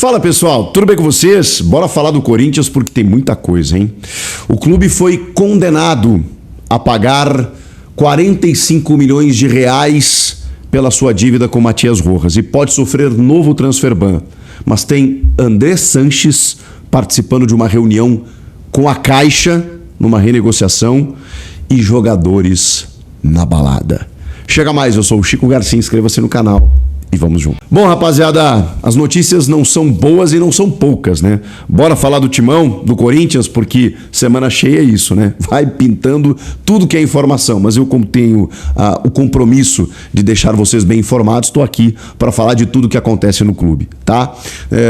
Fala pessoal, tudo bem com vocês? Bora falar do Corinthians porque tem muita coisa, hein? O clube foi condenado a pagar 45 milhões de reais pela sua dívida com Matias Rojas e pode sofrer novo transfer ban. Mas tem André Sanches participando de uma reunião com a Caixa, numa renegociação, e jogadores na balada. Chega mais, eu sou o Chico Garcia, inscreva-se no canal e vamos junto. Bom, rapaziada, as notícias não são boas e não são poucas, né? Bora falar do timão, do Corinthians, porque semana cheia é isso, né? Vai pintando tudo que é informação, mas eu, como tenho o compromisso de deixar vocês bem informados, estou aqui para falar de tudo que acontece no clube, tá?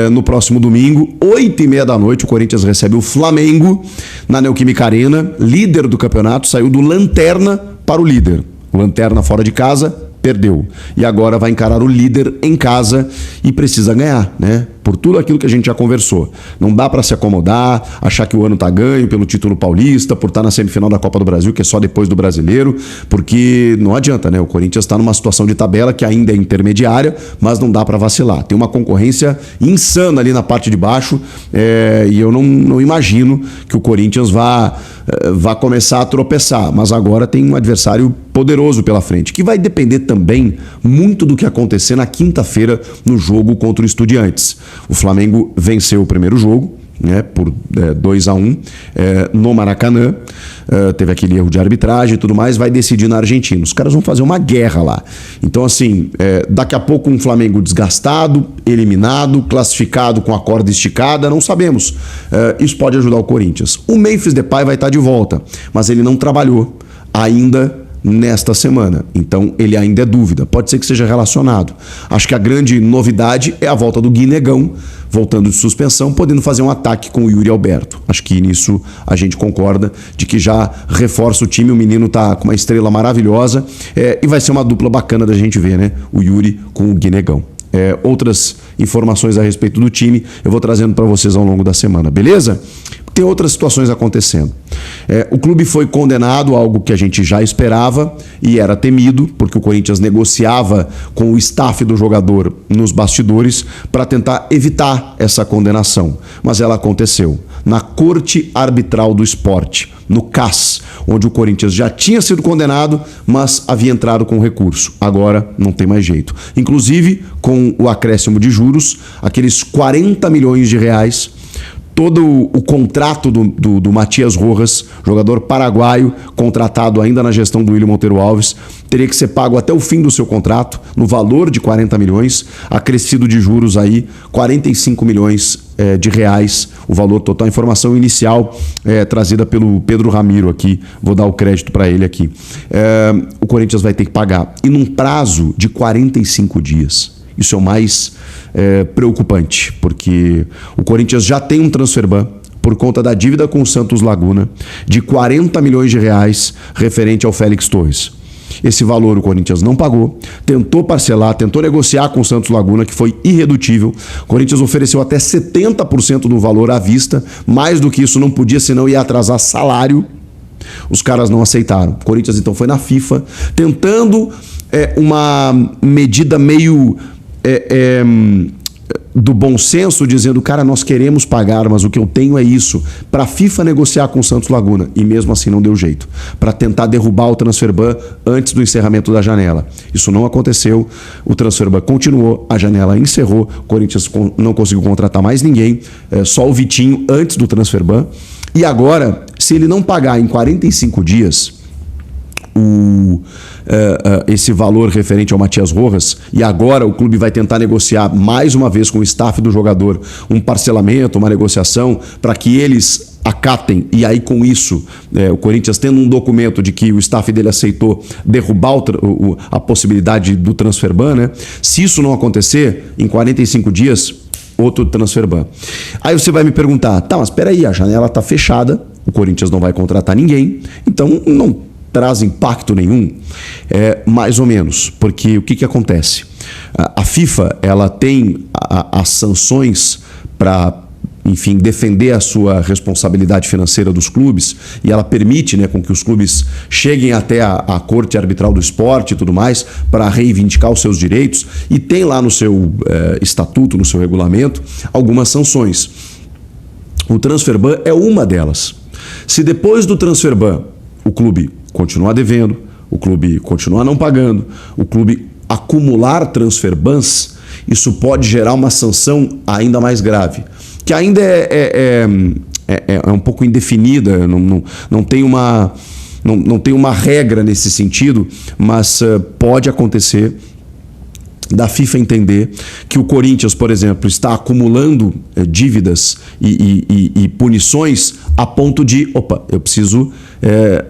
No próximo domingo, 8h30 da noite, o Corinthians recebe o Flamengo na Neoquímica Arena, líder do campeonato, saiu do lanterna para o líder. Lanterna fora de casa, perdeu. E agora vai encarar o líder em casa e precisa ganhar, né? Por tudo aquilo que a gente já conversou. Não dá para se acomodar, achar que o ano tá ganho pelo título paulista, por estar na semifinal da Copa do Brasil, que é só depois do Brasileiro, porque não adianta, né? O Corinthians está numa situação de tabela que ainda é intermediária, mas não dá para vacilar. Tem uma concorrência insana ali na parte de baixo, e eu não imagino que o Corinthians vá começar a tropeçar, mas agora tem um adversário poderoso pela frente, que vai depender também muito do que acontecer na quinta-feira no jogo contra o Estudiantes. O Flamengo venceu o primeiro jogo, né, por 2-1 no Maracanã, teve aquele erro de arbitragem e tudo mais, vai decidir na Argentina. Os caras vão fazer uma guerra lá. Então, assim, daqui a pouco um Flamengo desgastado, eliminado, classificado com a corda esticada, não sabemos. Isso pode ajudar o Corinthians. O Memphis Depay vai estar de volta, mas ele não trabalhou ainda nesta semana, então ele ainda é dúvida, pode ser que seja relacionado. Acho que a grande novidade é a volta do Guinegão, voltando de suspensão, podendo fazer um ataque com o Yuri Alberto. Acho que nisso a gente concorda, de que já reforça o time, o menino tá com uma estrela maravilhosa, e vai ser uma dupla bacana da gente ver, né? O Yuri com o Guinegão. Outras informações a respeito do time eu vou trazendo para vocês ao longo da semana, beleza? Tem outras situações acontecendo. O clube foi condenado a algo que a gente já esperava e era temido, porque o Corinthians negociava com o staff do jogador nos bastidores para tentar evitar essa condenação. Mas ela aconteceu na Corte Arbitral do Esporte, no CAS, onde o Corinthians já tinha sido condenado, mas havia entrado com recurso. Agora não tem mais jeito. Inclusive, com o acréscimo de juros, aqueles 40 milhões de reais, todo o contrato do Matias Rojas, jogador paraguaio, contratado ainda na gestão do Willian Monteiro Alves, teria que ser pago até o fim do seu contrato, no valor de 40 milhões, acrescido de juros aí, 45 milhões de reais, o valor total. Informação inicial trazida pelo Pedro Ramiro aqui, vou dar o crédito para ele aqui. O Corinthians vai ter que pagar, e num prazo de 45 dias. Isso é o mais preocupante, porque o Corinthians já tem um transfer ban por conta da dívida com o Santos Laguna de 40 milhões de reais referente ao Félix Torres. Esse valor o Corinthians não pagou, tentou parcelar, tentou negociar com o Santos Laguna, que foi irredutível. O Corinthians ofereceu até 70% do valor à vista, mais do que isso não podia, senão ia atrasar salário. Os caras não aceitaram. O Corinthians então foi na FIFA, tentando uma medida meio do bom senso, dizendo, cara, nós queremos pagar, mas o que eu tenho é isso, para a FIFA negociar com o Santos Laguna, e mesmo assim não deu jeito, para tentar derrubar o transfer ban antes do encerramento da janela. Isso não aconteceu, o transfer ban continuou, a janela encerrou, o Corinthians não conseguiu contratar mais ninguém, só o Vitinho antes do transfer ban, e agora, se ele não pagar em 45 dias esse valor referente ao Matias Rojas, e agora o clube vai tentar negociar mais uma vez com o staff do jogador um parcelamento, uma negociação para que eles acatem, e aí com isso o Corinthians tendo um documento de que o staff dele aceitou derrubar a possibilidade do transfer ban, né? Se isso não acontecer, em 45 dias outro transfer ban. Aí você vai me perguntar, tá, mas espera aí, a janela está fechada, o Corinthians não vai contratar ninguém, então não traz impacto nenhum, mais ou menos, porque o que acontece? A FIFA, ela tem as sanções para enfim, defender a sua responsabilidade financeira dos clubes, e ela permite, né, com que os clubes cheguem até a Corte Arbitral do Esporte e tudo mais para reivindicar os seus direitos, e tem lá no seu estatuto, no seu regulamento, algumas sanções. O transfer ban é uma delas. Se depois do transfer ban o clube continuar devendo, o clube continuar não pagando, o clube acumular transfer bans, isso pode gerar uma sanção ainda mais grave, que ainda é um pouco indefinida, não tem uma regra nesse sentido, mas pode acontecer da FIFA entender que o Corinthians, por exemplo, está acumulando dívidas e punições a ponto de, eu preciso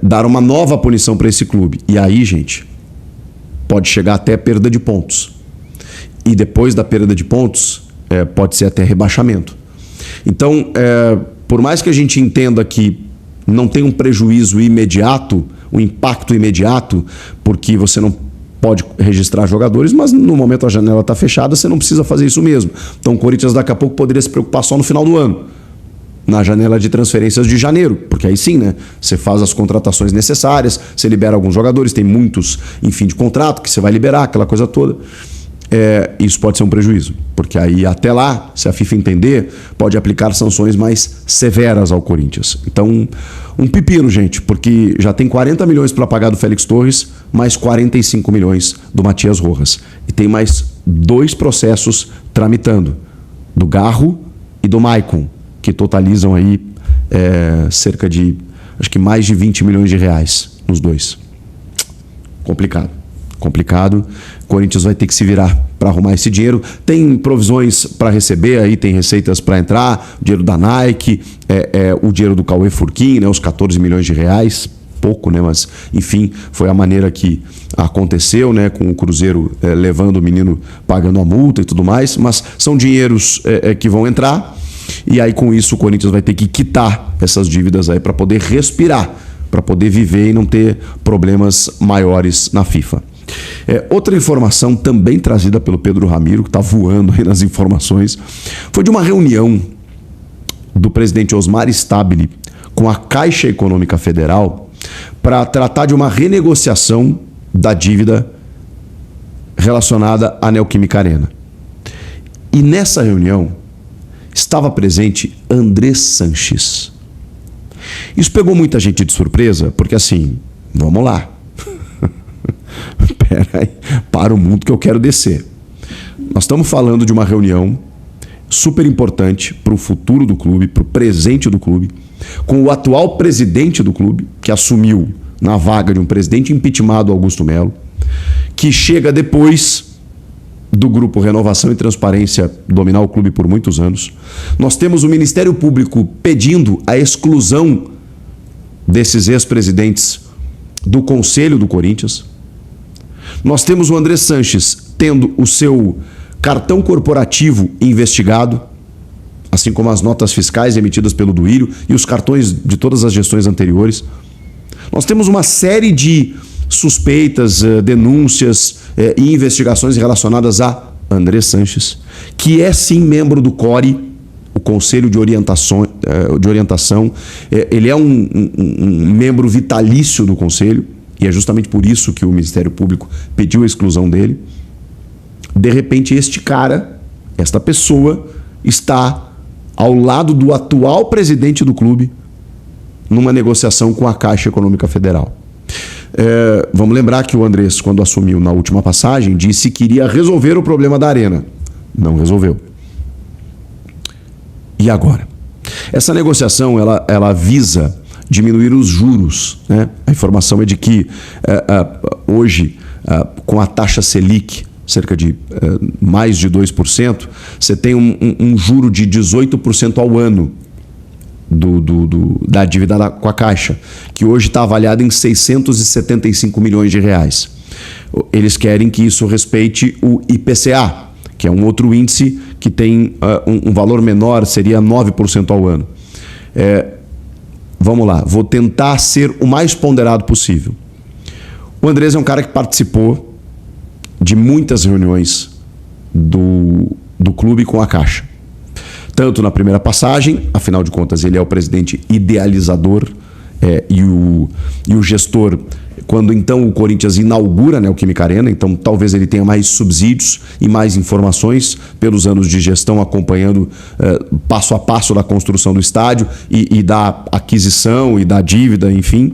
dar uma nova punição para esse clube. E aí, gente, pode chegar até perda de pontos. E depois da perda de pontos, pode ser até rebaixamento. Então, por mais que a gente entenda que não tem um prejuízo imediato, um impacto imediato, porque você não pode registrar jogadores, mas no momento a janela está fechada, você não precisa fazer isso mesmo. Então o Corinthians daqui a pouco poderia se preocupar só no final do ano, na janela de transferências de janeiro, porque aí sim, né? Você faz as contratações necessárias, você libera alguns jogadores, tem muitos em fim de contrato que você vai liberar, aquela coisa toda. Isso pode ser um prejuízo, porque aí até lá, se a FIFA entender, pode aplicar sanções mais severas ao Corinthians. Então, um pepino, gente, porque já tem 40 milhões para pagar do Félix Torres, mais 45 milhões do Matias Rojas. E tem mais 2 processos tramitando, do Garro e do Maicon, que totalizam aí cerca de, acho que mais de 20 milhões de reais nos 2. Complicado. O Corinthians vai ter que se virar para arrumar esse dinheiro. Tem provisões para receber, aí tem receitas para entrar, o dinheiro da Nike, o dinheiro do Cauê Furquim, né, os 14 milhões de reais, pouco, né, mas enfim, foi a maneira que aconteceu, né, com o Cruzeiro levando o menino, pagando a multa e tudo mais, mas são dinheiros que vão entrar, e aí com isso o Corinthians vai ter que quitar essas dívidas aí para poder respirar, para poder viver e não ter problemas maiores na FIFA. Outra informação também trazida pelo Pedro Ramiro, que está voando aí nas informações, foi de uma reunião do presidente Osmar Stabile com a Caixa Econômica Federal para tratar de uma renegociação da dívida relacionada à Neoquímica Arena. E nessa reunião estava presente André Sanches. Isso pegou muita gente de surpresa, porque assim, vamos lá. Peraí, para o mundo que eu quero descer. Nós estamos falando de uma reunião super importante para o futuro do clube, para o presente do clube, com o atual presidente do clube, que assumiu na vaga de um presidente impeachmentado, Augusto Melo, que chega depois do grupo Renovação e Transparência dominar o clube por muitos anos. Nós temos o Ministério Público pedindo a exclusão desses ex-presidentes do Conselho do Corinthians. Nós temos o André Sanches tendo o seu cartão corporativo investigado, assim como as notas fiscais emitidas pelo Duírio e os cartões de todas as gestões anteriores. Nós temos uma série de suspeitas, denúncias e investigações relacionadas a André Sanches, que é sim membro do CORE, o Conselho de Orientação. Ele é um membro vitalício do Conselho, e é justamente por isso que o Ministério Público pediu a exclusão dele. De repente, esta pessoa, está ao lado do atual presidente do clube numa negociação com a Caixa Econômica Federal. Vamos lembrar que o Andrés, quando assumiu na última passagem, disse que iria resolver o problema da Arena. Não resolveu. E agora? Essa negociação, ela visa diminuir os juros, né? A informação é de que hoje, com a taxa Selic, cerca de mais de 2%, você tem um juro de 18% ao ano da dívida com a Caixa, que hoje está avaliada em 675 milhões de reais. Eles querem que isso respeite o IPCA, que é um outro índice que tem um valor menor, seria 9% ao ano. Vamos lá, vou tentar ser o mais ponderado possível. O Andrés é um cara que participou de muitas reuniões do clube com a Caixa. tanto na primeira passagem, afinal de contas ele é o presidente idealizador e o gestor, quando então o Corinthians inaugura a Neoquímica Arena, então talvez ele tenha mais subsídios e mais informações pelos anos de gestão, acompanhando passo a passo da construção do estádio e da aquisição e da dívida, enfim.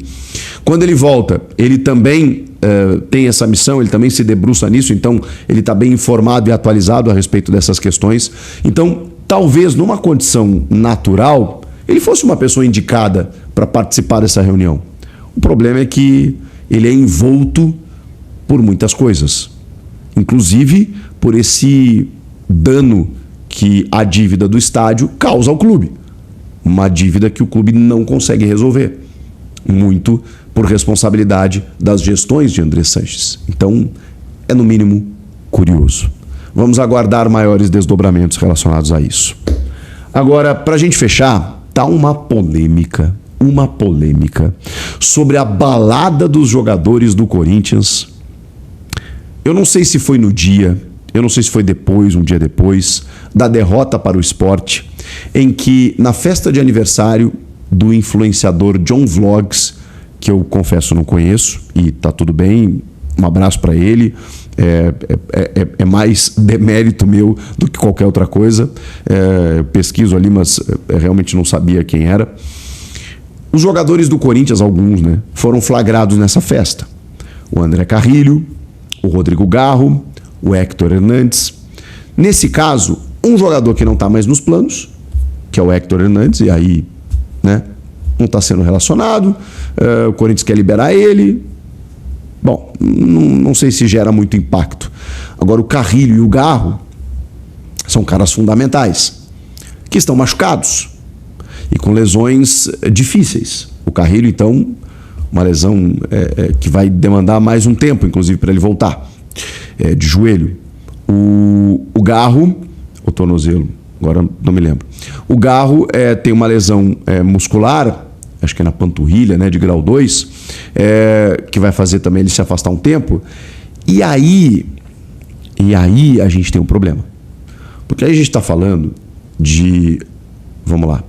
Quando ele volta, ele também tem essa missão, ele também se debruça nisso, então ele está bem informado e atualizado a respeito dessas questões. Então, talvez numa condição natural, ele fosse uma pessoa indicada para participar dessa reunião. O problema é que ele é envolto por muitas coisas, inclusive por esse dano que a dívida do estádio causa ao clube. Uma dívida que o clube não consegue resolver, muito por responsabilidade das gestões de André Sanches. Então, é no mínimo curioso. Vamos aguardar maiores desdobramentos relacionados a isso. Agora, para a gente fechar, tá uma polêmica sobre a balada dos jogadores do Corinthians. Eu não sei se foi no dia, eu não sei se foi depois, um dia depois, da derrota para o Sport, em que na festa de aniversário do influenciador John Vlogs, que eu confesso não conheço, e tá tudo bem, um abraço para ele, é mais demérito meu do que qualquer outra coisa. Eu pesquiso ali, mas realmente não sabia quem era. Os jogadores do Corinthians, alguns, né, foram flagrados nessa festa. O André Carrilho, o Rodrigo Garro, o Héctor Hernandes. Nesse caso, um jogador que não está mais nos planos, que é o Héctor Hernandes, e aí, né, não está sendo relacionado, o Corinthians quer liberar ele. Bom, não sei se gera muito impacto. Agora, o Carrilho e o Garro são caras fundamentais, que estão machucados e com lesões difíceis. O Carrilho, então, uma lesão que vai demandar mais um tempo, inclusive, para ele voltar, de joelho. O Garro, o tornozelo, agora não me lembro. O Garro tem uma lesão muscular, acho que é na panturrilha, né, de grau 2, que vai fazer também ele se afastar um tempo. E aí a gente tem um problema. Porque aí a gente está falando de, vamos lá,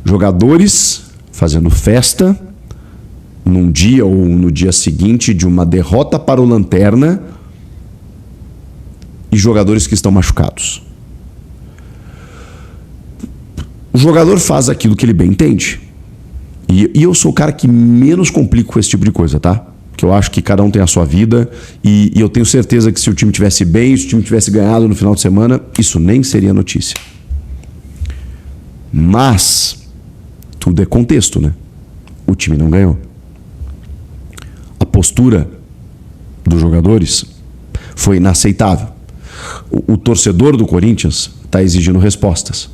jogadores fazendo festa num dia ou no dia seguinte de uma derrota para o Lanterna e jogadores que estão machucados. O jogador faz aquilo que ele bem entende. E eu sou o cara que menos complico com esse tipo de coisa, tá? Porque eu acho que cada um tem a sua vida e eu tenho certeza que se o time tivesse bem, se o time tivesse ganhado no final de semana, isso nem seria notícia. Mas tudo é contexto, né? O time não ganhou. A postura dos jogadores foi inaceitável. O torcedor do Corinthians está exigindo respostas.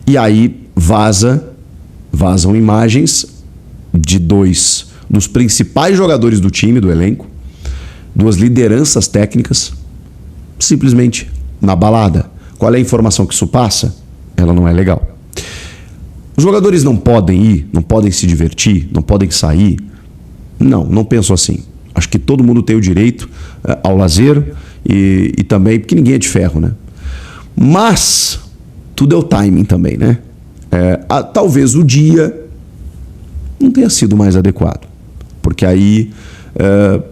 E aí vazam imagens de dois dos principais jogadores do time, do elenco, duas lideranças técnicas, simplesmente na balada. Qual é a informação que isso passa? Ela não é legal. Os jogadores não podem ir, não podem se divertir, não podem sair. Não penso assim. Acho que todo mundo tem o direito ao lazer e também, porque ninguém é de ferro, né? Mas tudo é o timing também, né? Talvez o dia não tenha sido mais adequado, porque aí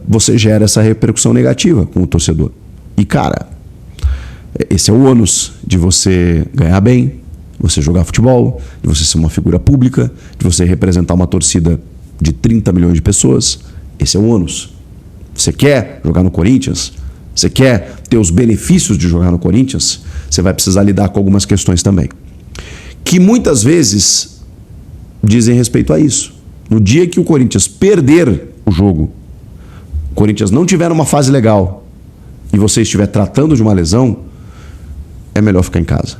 você gera essa repercussão negativa com o torcedor. E, cara, esse é o ônus de você ganhar bem, de você jogar futebol, de você ser uma figura pública, de você representar uma torcida de 30 milhões de pessoas. Esse é o ônus. Você quer jogar no Corinthians? Você quer ter os benefícios de jogar no Corinthians? Você vai precisar lidar com algumas questões também, que muitas vezes dizem respeito a isso. No dia que o Corinthians perder o jogo, o Corinthians não tiver uma fase legal e você estiver tratando de uma lesão, é melhor ficar em casa.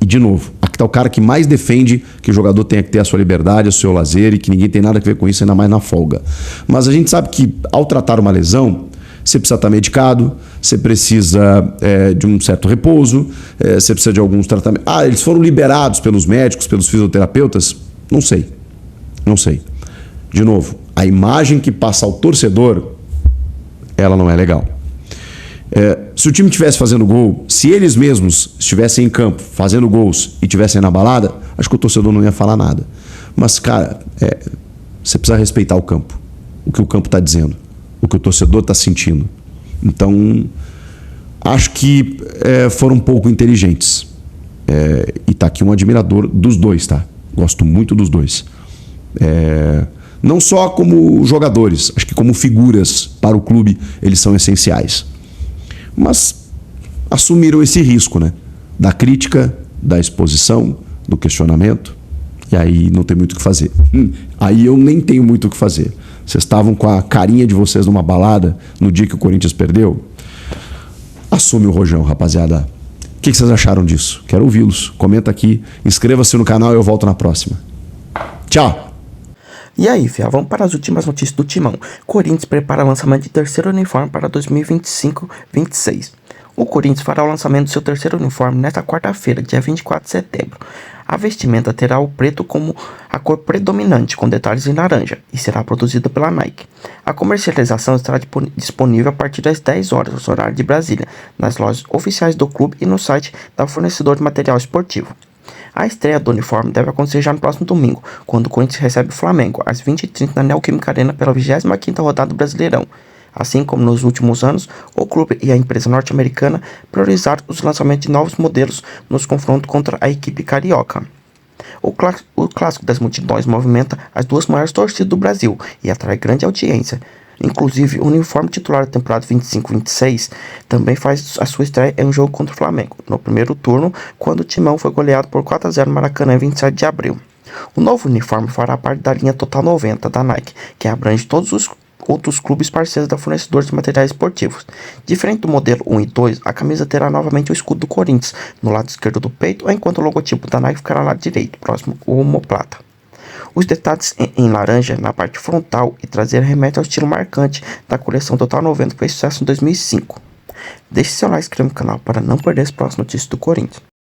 E, de novo, aqui está o cara que mais defende que o jogador tenha que ter a sua liberdade, o seu lazer e que ninguém tem nada a ver com isso, ainda mais na folga. Mas a gente sabe que, ao tratar uma lesão, você precisa estar medicado, você precisa de um certo repouso, você precisa de alguns tratamentos. Eles foram liberados pelos médicos, pelos fisioterapeutas? Não sei. De novo, a imagem que passa ao torcedor, ela não é legal. Se o time estivesse fazendo gol, se eles mesmos estivessem em campo fazendo gols e estivessem na balada, acho que o torcedor não ia falar nada. Mas, cara, você precisa respeitar o campo, o que o campo está dizendo, o que o torcedor está sentindo. Então, acho que foram um pouco inteligentes. E tá aqui um admirador dos dois, tá? Gosto muito dos dois. Não só como jogadores, acho que como figuras para o clube eles são essenciais. Mas assumiram esse risco, né? Da crítica, da exposição, do questionamento. E aí não tem muito o que fazer. Aí eu nem tenho muito o que fazer. Vocês estavam com a carinha de vocês numa balada no dia que o Corinthians perdeu? Assume o rojão, rapaziada. O que vocês acharam disso? Quero ouvi-los. Comenta aqui, inscreva-se no canal e eu volto na próxima. Tchau! E aí, Fia, vamos para as últimas notícias do Timão. Corinthians prepara o lançamento de terceiro uniforme para 2025-26. O Corinthians fará o lançamento do seu terceiro uniforme nesta quarta-feira, dia 24 de setembro. A vestimenta terá o preto como a cor predominante, com detalhes em laranja, e será produzida pela Nike. A comercialização estará disponível a partir das 10 horas, horário de Brasília, nas lojas oficiais do clube e no site da fornecedor de material esportivo. A estreia do uniforme deve acontecer já no próximo domingo, quando o Corinthians recebe o Flamengo, às 20h30 na Neoquímica Arena pela 25ª rodada do Brasileirão. Assim como nos últimos anos, o clube e a empresa norte-americana priorizaram os lançamentos de novos modelos nos confrontos contra a equipe carioca. O clássico das multidões movimenta as duas maiores torcidas do Brasil e atrai grande audiência. Inclusive, o uniforme titular da temporada 25-26 também faz a sua estreia em um jogo contra o Flamengo, no primeiro turno, quando o Timão foi goleado por 4-0 no Maracanã em 27 de abril. O novo uniforme fará parte da linha Total 90 da Nike, que abrange todos os outros clubes parceiros da fornecedora de materiais esportivos. Diferente do modelo 1 e 2, a camisa terá novamente o escudo do Corinthians no lado esquerdo do peito, enquanto o logotipo da Nike ficará ao lado direito, próximo ao omoplata. Os detalhes em laranja na parte frontal e traseira remetem ao estilo marcante da coleção Total 90 que fez sucesso em 2005. Deixe seu like e se inscreva no canal para não perder as próximas notícias do Corinthians.